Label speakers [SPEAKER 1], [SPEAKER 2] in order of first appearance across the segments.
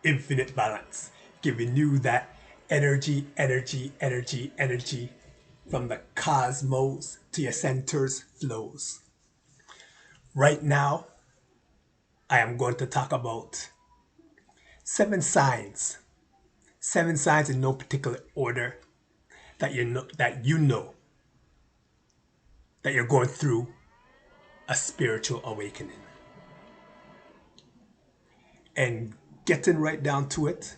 [SPEAKER 1] infinite balance, giving you that energy, energy, energy, energy from the cosmos to your centers flows. Right now, I am going to talk about seven signs in no particular order that you know that you're going through a spiritual awakening. And getting right down to it,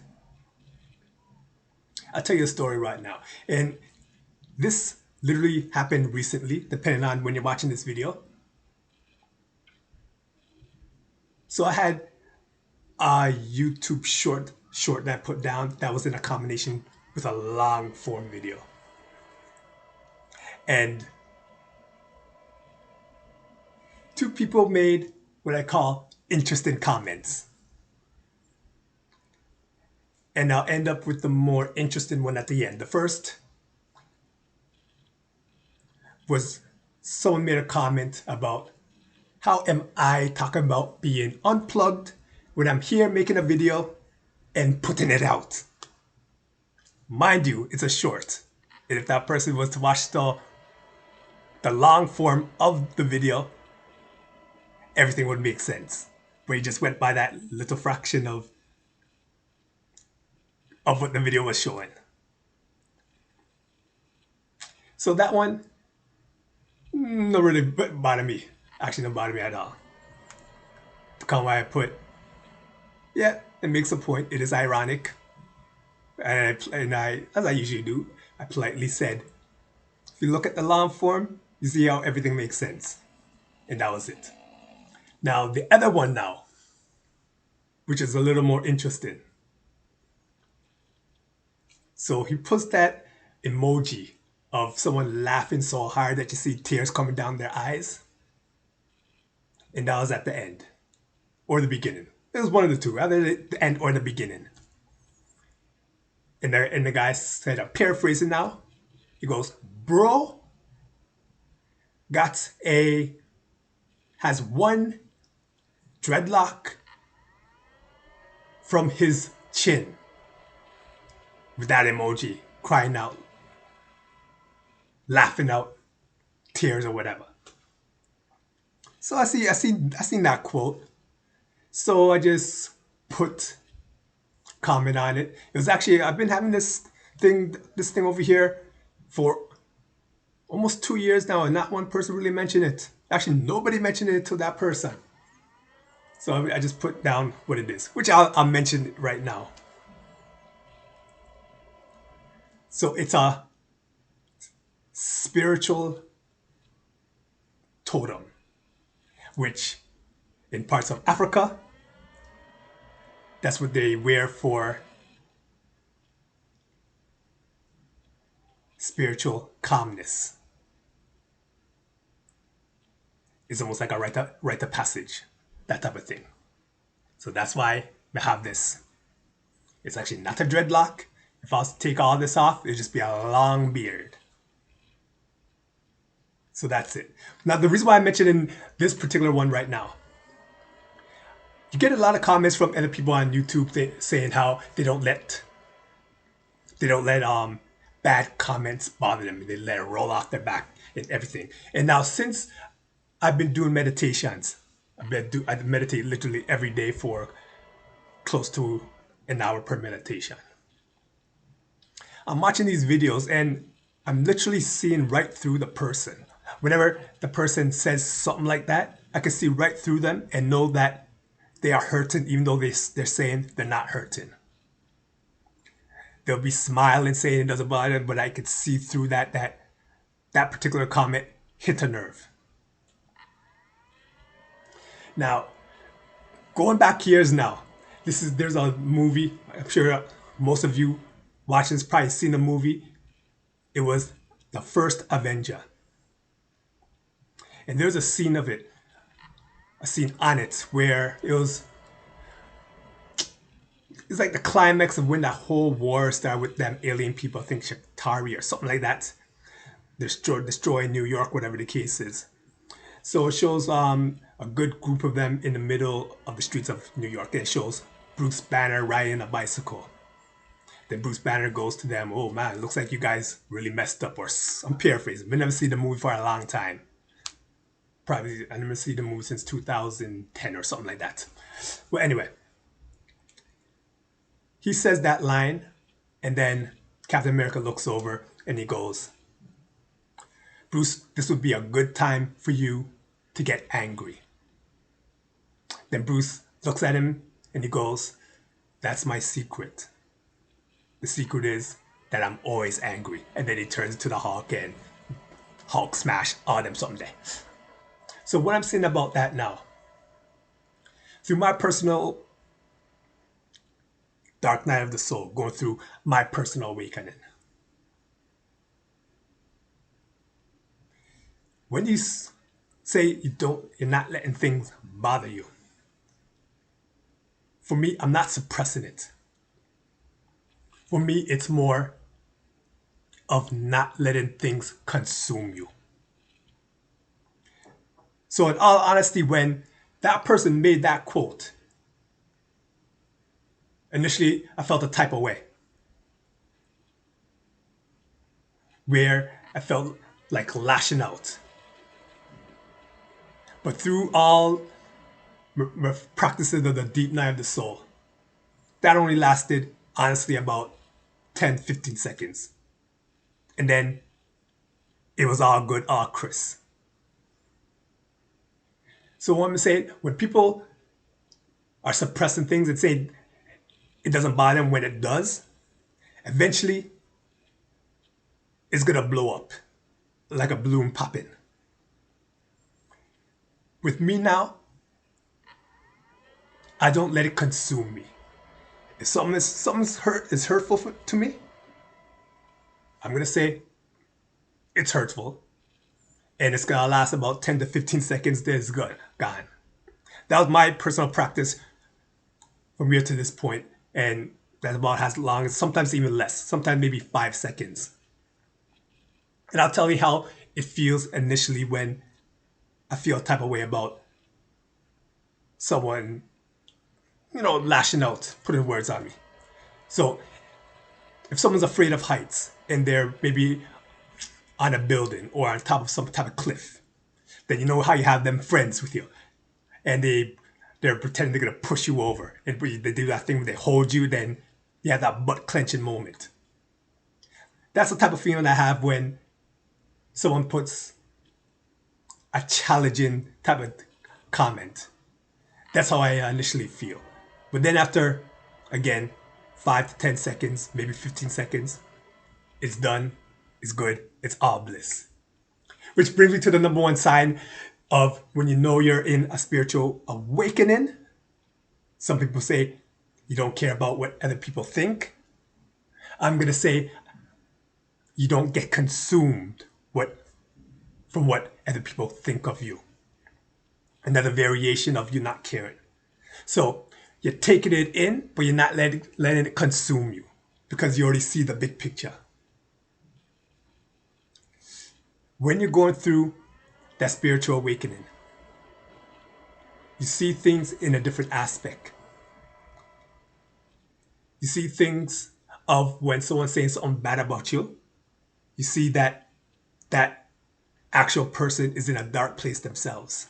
[SPEAKER 1] I'll tell you a story right now. And this literally happened recently, depending on when you're watching this video. So I had a YouTube short that I put down that was in a combination with a long form video. And two people made what I call interesting comments. And I'll end up with the more interesting one at the end. The first was someone made a comment about how am I talking about being unplugged when I'm here making a video and putting it out. Mind you, it's a short. And if that person was to watch the long form of the video, everything would make sense. But he just went by that little fraction of what the video was showing. So that one, not really bother me. Actually, don't bother me at all. The comment I put, yeah, it makes a point. It is ironic. And I, as I usually do, I politely said, if you look at the long form, you see how everything makes sense. And that was it. Now, the other one now, which is a little more interesting. So he puts that emoji of someone laughing so hard that you see tears coming down their eyes. And that was at the end. Or the beginning. It was one of the two, either the end or the beginning. And the guy said, I'm paraphrasing now. He goes, bro has one dreadlock from his chin. With that emoji, crying out, laughing out tears or whatever. So I seen that quote. So I just put comment on it. It was actually, I've been having this thing over here for almost 2 years now, and not one person really mentioned it. Actually, nobody mentioned it to that person. So I just put down what it is, which I'll mention right now. So it's a spiritual totem, which in parts of Africa, that's what they wear for spiritual calmness. It's almost like a rite of passage, that type of thing. So that's why we have this. It's actually not a dreadlock. If I was to take all this off, it'd just be a long beard. So that's it. Now, the reason why I mentioned in this particular one right now, you get a lot of comments from other people on YouTube saying how they don't let bad comments bother them. They let it roll off their back and everything. And now, since I've been doing meditations, I meditate literally every day for close to an hour per meditation. I'm watching these videos and I'm literally seeing right through the person. Whenever the person says something like that, I can see right through them and know that they are hurting, even though they're saying they're not hurting. They'll be smiling, saying it doesn't bother them, but I could see through that particular comment hit a nerve. Now, going back years now, there's a movie. I'm sure most of you watching this probably seen the movie. It was the first Avenger. And there's a scene on it where it's like the climax of when that whole war started with them alien people, I think Shatari or something like that. Destroying New York, whatever the case is. So it shows a good group of them in the middle of the streets of New York. And it shows Bruce Banner riding a bicycle. Then Bruce Banner goes to them, oh man, it looks like you guys really messed up. Or I'm paraphrasing. We never see the movie for a long time. Probably I never see the movie since 2010 or something like that. Well, anyway, he says that line, and then Captain America looks over and he goes, Bruce, this would be a good time for you to get angry. Then Bruce looks at him and he goes, that's my secret. The secret is that I'm always angry. And then he turns to the Hulk and Hulk smash all them someday. So what I'm saying about that now, through my personal dark night of the soul, going through my personal awakening. When you say you're not letting things bother you, for me, I'm not suppressing it. For me, it's more of not letting things consume you. So in all honesty, when that person made that quote, initially I felt a type of way. Where I felt like lashing out. But through all practices of the deep night of the soul, that only lasted, honestly, about 10-15 seconds. And then it was all good, all crisp. So what I'm saying, when people are suppressing things and say it doesn't bother them when it does, eventually it's gonna blow up like a balloon popping. With me now, I don't let it consume me. If something's hurtful to me, I'm gonna say it's hurtful, and it's gonna last about 10-15 seconds. Then it's gone. That was my personal practice from here to this point, and that's about as long as, sometimes even less, sometimes maybe 5 seconds. And I'll tell you how it feels initially when I feel a type of way about someone, lashing out, putting words on me. So if someone's afraid of heights and they're maybe on a building or on top of some type of cliff, then you know how you have them friends with you, and they're pretending they're gonna push you over, and they do that thing where they hold you, then you have that butt clenching moment. That's the type of feeling I have when someone puts a challenging type of comment. That's how I initially feel. But then after, again, 5 to 10 seconds, maybe 15 seconds, it's done, it's good, it's all bliss. Which brings me to the number one sign of when you know you're in a spiritual awakening. Some people say you don't care about what other people think. I'm going to say you don't get consumed from what other people think of you. Another variation of you not caring. So you're taking it in, but you're not letting it consume you because you already see the big picture. When you're going through that spiritual awakening, you see things in a different aspect. You see things of when someone's saying something bad about you. You see that that actual person is in a dark place themselves.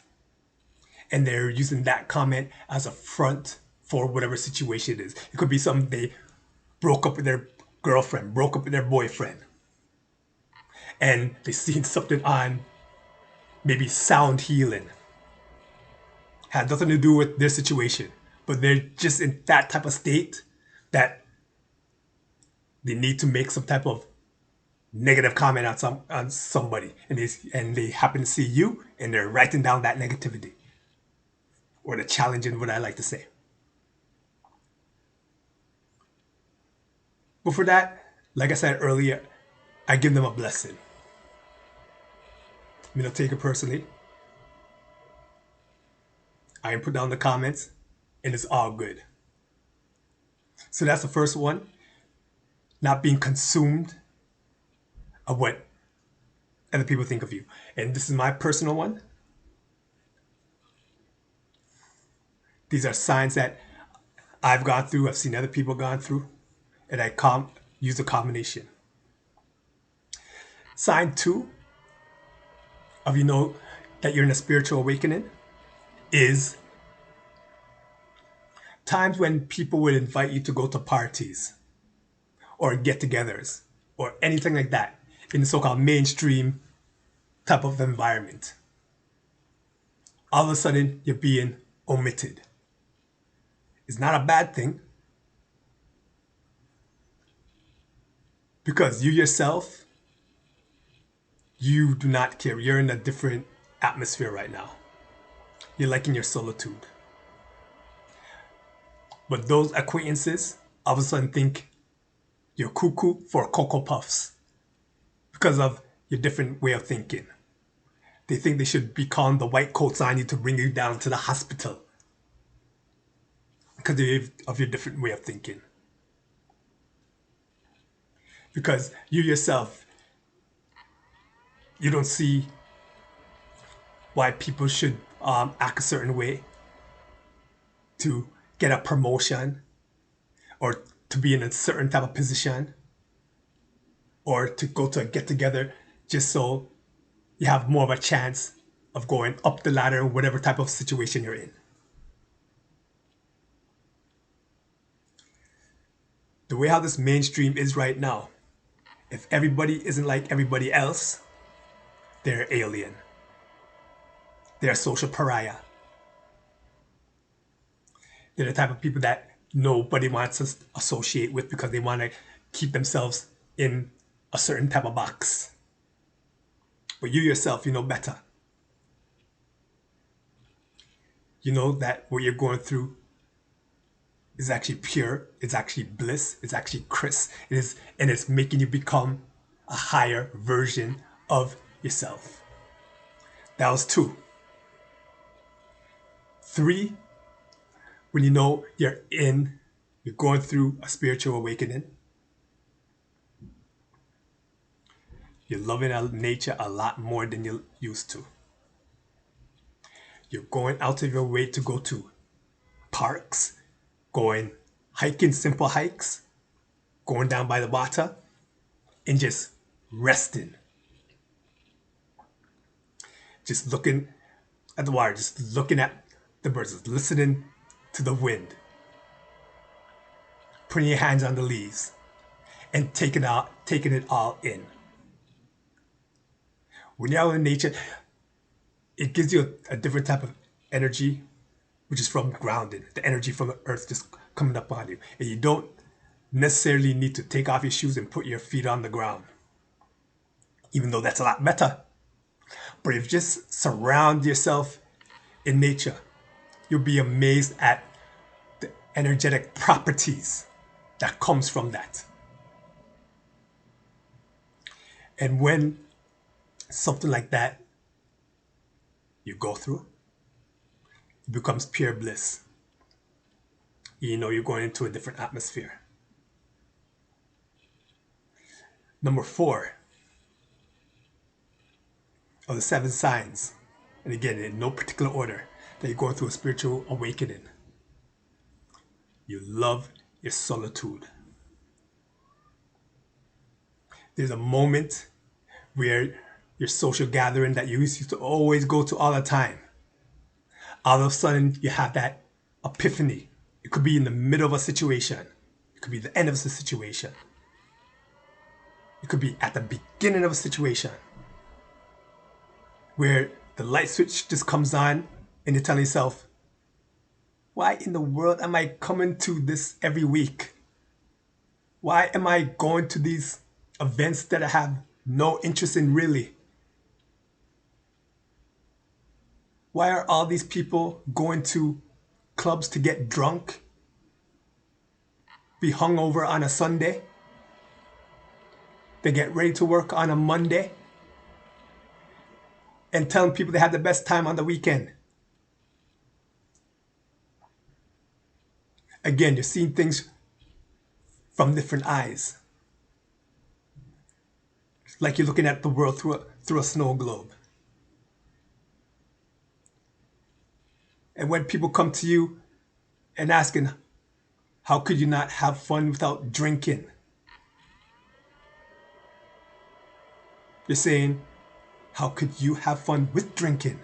[SPEAKER 1] And they're using that comment as a front for whatever situation it is. It could be something they broke up with their girlfriend, broke up with their boyfriend. And they seen something on maybe sound healing. Had nothing to do with their situation. But they're just in that type of state that they need to make some type of negative comment on somebody, and they happen to see you, and they're writing down that negativity or the challenging, what I like to say. But for that, like I said earlier, I give them a blessing. I don't take it personally. I put down the comments, and it's all good. So that's the first one. Not being consumed of what other people think of you. And this is my personal one. These are signs that I've gone through, I've seen other people gone through, and use a combination. Sign two of that you're in a spiritual awakening is times when people would invite you to go to parties or get-togethers or anything like that in the so-called mainstream type of environment. All of a sudden, you're being omitted. It's not a bad thing because you yourself, you do not care. You're in a different atmosphere right now. You're liking your solitude. But those acquaintances all of a sudden think you're cuckoo for Cocoa Puffs because of your different way of thinking. They think they should be calling the white coats on you to bring you down to the hospital because of your different way of thinking. Because you yourself, you don't see why people should act a certain way to get a promotion or to be in a certain type of position or to go to a get together just so you have more of a chance of going up the ladder in whatever type of situation you're in. The way how this mainstream is right now, if everybody isn't like everybody else, they're alien. They're a social pariah. They're the type of people that nobody wants to associate with because they want to keep themselves in a certain type of box. But you yourself, you know better. You know that what you're going through is actually pure, it's actually bliss, it's actually crisp, and it's making you become a higher version of yourself. That was two. Three, when you know you're going through a spiritual awakening, you're loving nature a lot more than you used to. You're going out of your way to go to parks, going hiking simple hikes, going down by the water, and just resting. Just looking at the water, just looking at the birds, just listening to the wind, putting your hands on the leaves, and taking it all in. When you're out in nature, it gives you a different type of energy, which is from grounding, the energy from the earth just coming up on you. And you don't necessarily need to take off your shoes and put your feet on the ground, even though that's a lot better. But if you just surround yourself in nature, you'll be amazed at the energetic properties that comes from that. And when something like that you go through, it becomes pure bliss. You know you're going into a different atmosphere. Number 4 of the 7 signs, and again, in no particular order, that you're going through a spiritual awakening. You love your solitude. There's a moment where your social gathering that you used to always go to all the time, all of a sudden you have that epiphany. It could be in the middle of a situation. It could be the end of a situation. It could be at the beginning of a situation where the light switch just comes on and you're telling yourself, why in the world am I coming to this every week? Why am I going to these events that I have no interest in really? Why are all these people going to clubs to get drunk, be hungover on a Sunday? They get ready to work on a Monday and telling people they had the best time on the weekend. Again, you're seeing things from different eyes. It's like you're looking at the world through a snow globe. And when people come to you and asking, How could you not have fun without drinking? You're saying, how could you have fun with drinking?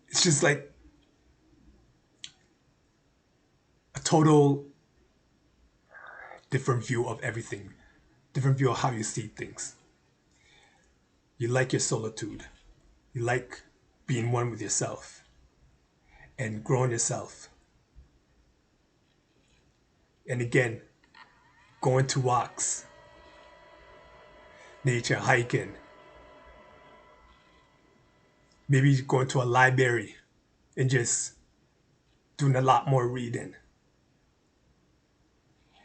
[SPEAKER 1] It's just like a total different view of everything, different view of how you see things. You like your solitude. You like being one with yourself and growing yourself. And again, going to walks, nature, hiking, maybe going to a library and just doing a lot more reading.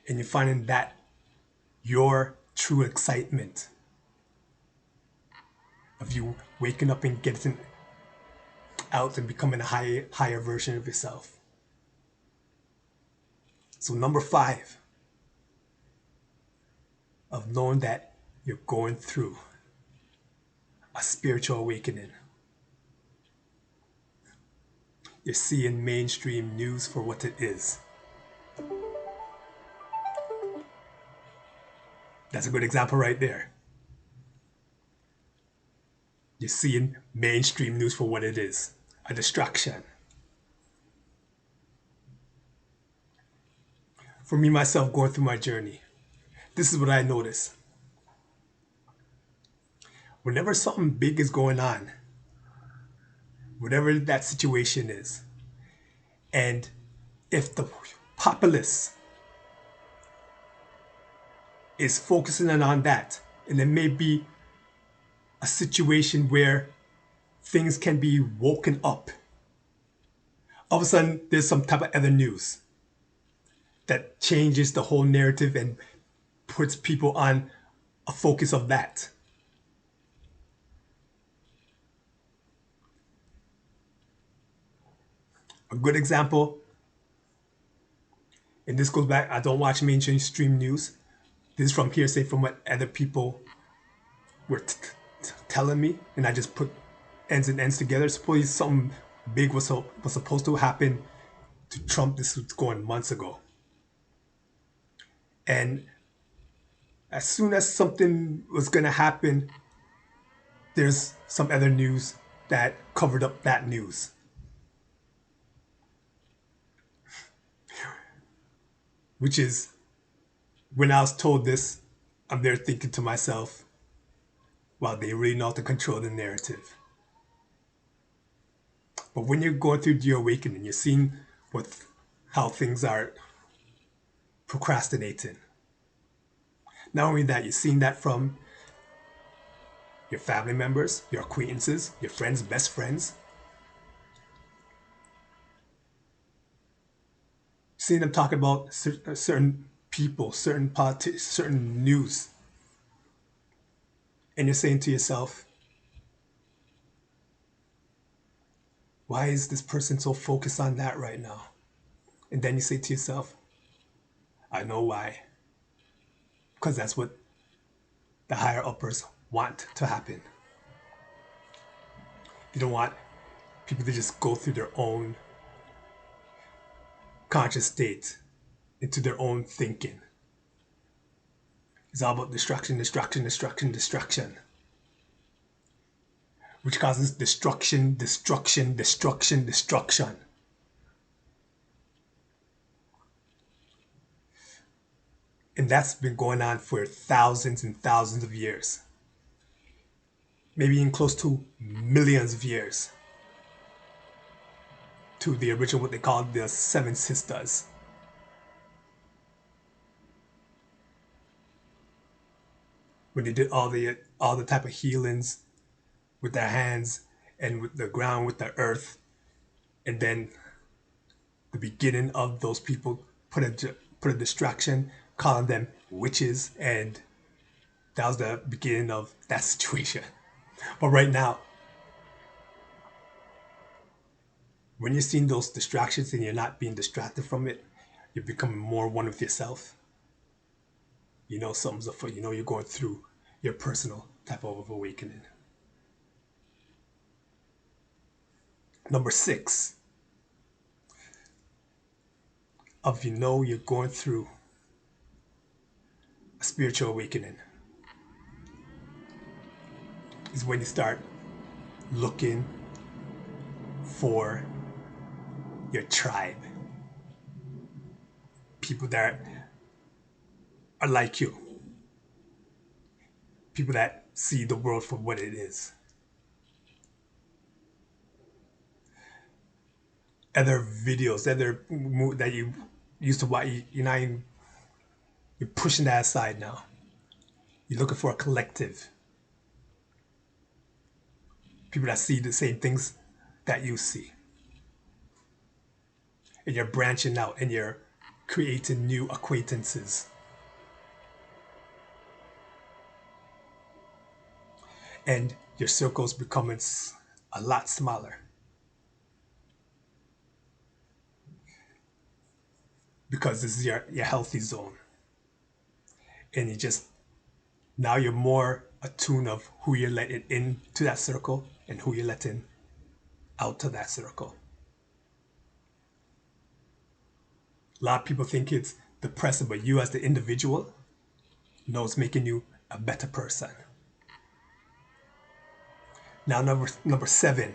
[SPEAKER 1] And you're finding that your true excitement of you waking up and getting out and becoming a higher version of yourself. So number 5, of knowing that you're going through a spiritual awakening. You're seeing mainstream news for what it is. That's a good example right there. You're seeing mainstream news for what it is, a distraction. For me, myself, going through my journey, this is what I notice. Whenever something big is going on, whatever that situation is, and if the populace is focusing on that, and there may be a situation where things can be woken up, all of a sudden there's some type of other news that changes the whole narrative and puts people on a focus of that. A good example, and this goes back, I don't watch mainstream news. This is from hearsay from what other people were telling me, and I just put ends and ends together. Suppose something big was supposed to happen to Trump. This was going months ago. And as soon as something was going to happen, there's some other news that covered up that news. Which is, when I was told this, I'm there thinking to myself, wow, they really know how to control the narrative. But when you're going through your awakening, you're seeing how things are procrastinating. Not only that, you're seeing that from your family members, your acquaintances, your friends, best friends. Seeing them talk about certain people, certain politics, certain news. And you're saying to yourself, why is this person so focused on that right now? And then you say to yourself, I know why. Because that's what the higher uppers want to happen. You don't want people to just go through their own conscious state, into their own thinking. It's all about destruction, destruction, destruction, destruction. Which causes destruction, destruction, destruction, destruction. And that's been going on for thousands and thousands of years. Maybe even close to millions of years. To the original, what they called the Seven Sisters. When they did all the type of healings with their hands and with the ground, with the earth. And then the beginning of those people put a distraction, calling them witches, and that was the beginning of that situation. But right now, when you're seeing those distractions and you're not being distracted from it, you're becoming more one with yourself. You know something's afoot. You know you're going through your personal type of awakening. Number 6, of you're going through a spiritual awakening is when you start looking for your tribe, people that are like you, people that see the world for what it is. Other videos, that you used to watch, you're pushing that aside now. You're looking for a collective, people that see the same things that you see, and you're branching out and you're creating new acquaintances, and your circle's becoming a lot smaller because this is your healthy zone, and you just now you're more attuned of who you're letting into that circle and who you're letting out to that circle. A lot of people think it's depressing, but you as the individual knows making you a better person. Now, number 7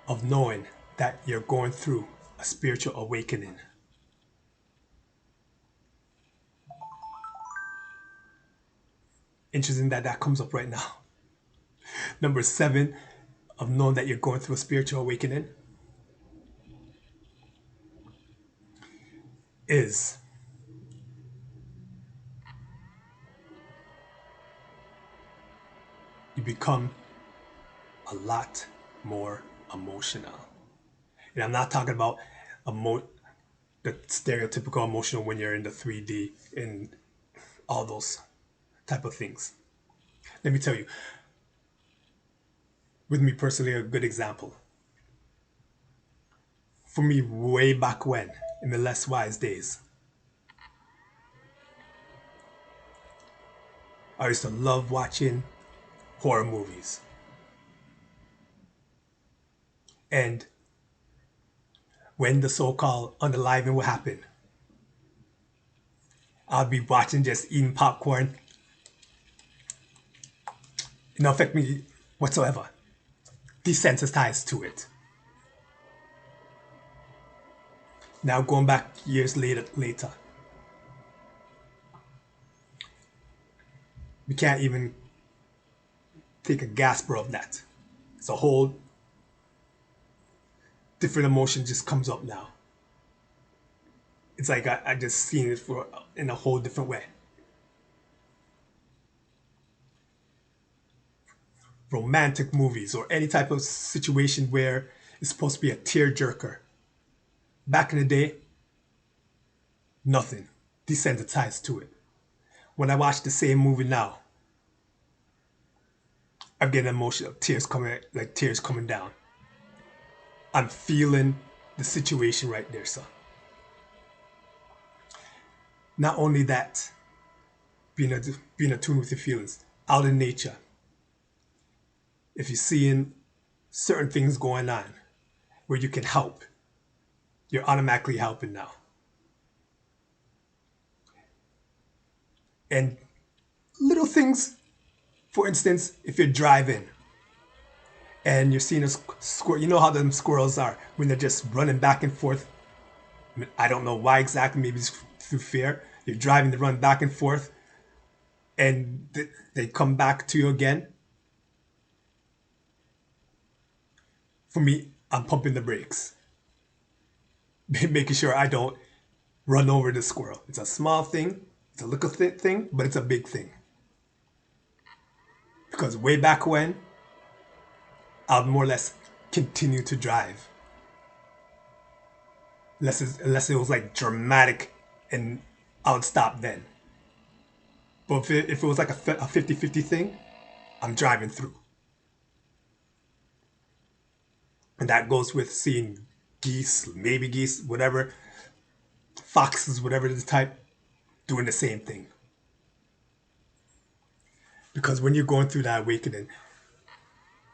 [SPEAKER 1] of knowing that you're going through a spiritual awakening. Interesting that that comes up right now. Number 7 of knowing that you're going through a spiritual awakening is you become a lot more emotional. And I'm not talking about the stereotypical emotional when you're in the 3D and all those type of things. Let me tell you, with me personally, a good example. For me, way back when, in the less wise days, I used to love watching horror movies. And when the so-called unaliving would happen, I'd be watching, just eating popcorn. It don't affect me whatsoever. Desensitized to it. Now going back years later, we can't even take a gasp of that. It's a whole different emotion just comes up now. It's like I just seen it in a whole different way. Romantic movies or any type of situation where it's supposed to be a tearjerker. Back in the day, nothing. Desensitized to it. When I watch the same movie now, I'm getting emotional, tears coming down. I'm feeling the situation right there, son. Not only that, being attuned with your feelings, out in nature. If you're seeing certain things going on where you can help, you're automatically helping now. And little things, for instance, if you're driving and you're seeing a squirrel, you know how them squirrels are when they're just running back and forth. I don't know why exactly, maybe it's through fear. You're driving, they run back and forth, and they come back to you again. For me, I'm pumping the brakes, making sure I don't run over the squirrel. It's a small thing, it's a little thing, but it's a big thing. Because way back when, I'd more or less continue to drive. Unless it was like dramatic and I would stop then. But if it was like a 50-50 thing, I'm driving through. And that goes with seeing geese, maybe geese, whatever, foxes, whatever the type, doing the same thing. Because when you're going through that awakening,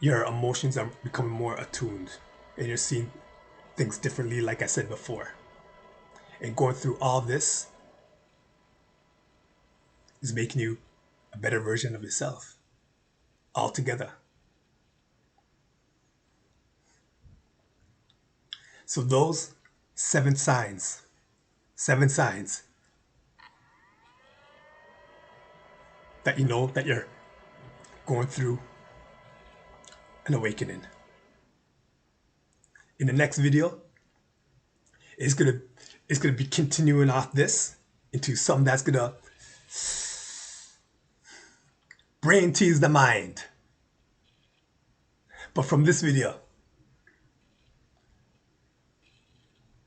[SPEAKER 1] your emotions are becoming more attuned and you're seeing things differently, like I said before. And going through all this is making you a better version of yourself altogether. So those seven signs that you know that you're going through an awakening. In the next video, it's gonna be continuing off this into something that's gonna brain tease the mind. But from this video,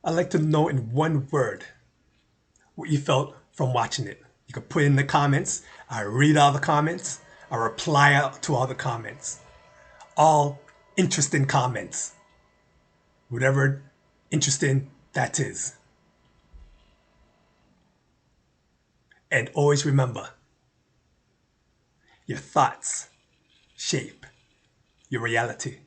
[SPEAKER 1] I'd like to know in one word what you felt from watching it. You can put it in the comments. I read all the comments. I reply out to all the comments. All interesting comments. Whatever interesting that is. And always remember, your thoughts shape your reality.